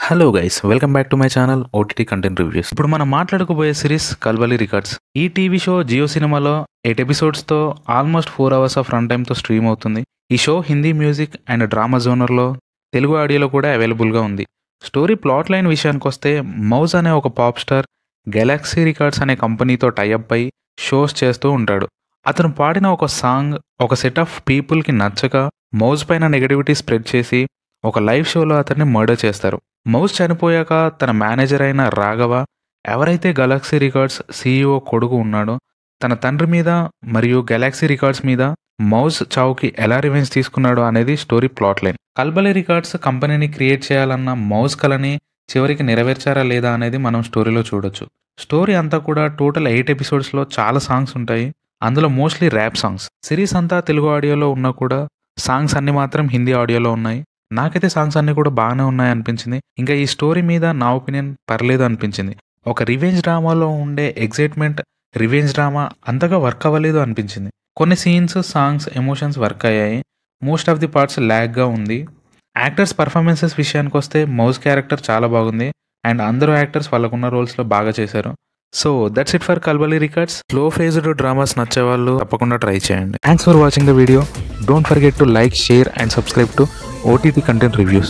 Hello guys, welcome back to my channel OTT content reviews. ఇప్పుడు మనం మాట్లాడుకోబోయే series Kalvali records. ఈ టీవీ షో జియో సినిమాలో 8 ఎపిసోడ్స్తో ఆల్మోస్ట్ 4 అవర్స్ ఆఫ్ రన్ టైమ్తో స్ట్రీమ్ అవుతుంది. ఈ show Hindi music and drama జోనర్లో తెలుగు ఆడియోలో కూడా అవైలబుల్గా ఉంది. స్టోరీ ప్లాట్ లైన్ విషయానికి వస్తే, మౌజ్ అనే ఒక పాప్ స్టార్ గెలాక్సీ రికార్డ్స్ అనే కంపెనీతో టైఅప్ అయి షోస్ చేస్తూ ఉంటాడు. అతను పాడిన ఒక సాంగ్ ఒక సెట్ ఆఫ్ పీపుల్కి నచ్చక మౌజ్ పైన నెగటివిటీ స్ప్రెడ్ చేసి ఒక లైవ్ షోలో అతన్ని మర్డర్ చేస్తారు. మౌజ్ చనిపోయాక తన మేనేజర్ అయిన రాఘవ, ఎవరైతే గెలాక్సీ రికార్డ్స్ సీఈఓ కొడుకు ఉన్నాడో, తన తండ్రి మీద మరియు గెలాక్సీ రికార్డ్స్ మీద మౌజ్ చావుకి ఎలా రివెంజ్ తీసుకున్నాడో అనేది స్టోరీ ప్లాట్ లైన్. కల్బలి రికార్డ్స్ కంపెనీని క్రియేట్ చేయాలన్న మౌజ్ కలని చివరికి నెరవేర్చారా లేదా అనేది మనం స్టోరీలో చూడొచ్చు. స్టోరీ అంతా కూడా టోటల్ 8 ఎపిసోడ్స్లో చాలా సాంగ్స్ ఉంటాయి. అందులో మోస్ట్లీ ర్యాప్ సాంగ్స్. సిరీస్ అంతా తెలుగు ఆడియోలో ఉన్నా కూడా సాంగ్స్ అన్ని మాత్రం హిందీ ఆడియోలో ఉన్నాయి. నాకైతే సాంగ్స్ అన్నీ కూడా బాగానే ఉన్నాయి అనిపించింది. ఇంకా ఈ స్టోరీ మీద నా ఒపీనియన్ పర్లేదు అనిపించింది. ఒక రివెంజ్ డ్రామాలో ఉండే ఎగ్జైట్మెంట్ రివెంజ్ డ్రామా అంతగా వర్క్ అవ్వలేదు అనిపించింది. కొన్ని సీన్స్, సాంగ్స్, ఎమోషన్స్ వర్క్ అయ్యాయి. మోస్ట్ ఆఫ్ ది పార్ట్స్ ల్యాగ్గా ఉంది. యాక్టర్స్ పర్ఫార్మెన్సెస్ విషయానికి వస్తే మౌజ్ క్యారెక్టర్ చాలా బాగుంది అండ్ అందరూ యాక్టర్స్ వాళ్ళకున్న రోల్స్లో బాగా చేశారు. So that's it for Kalbali records. Slow phased dramas నచ్చే వాళ్ళు తప్పకుండా ట్రై చేయండి. Thanks for watching the video. Don't forget to like, share and subscribe to OTT content reviews.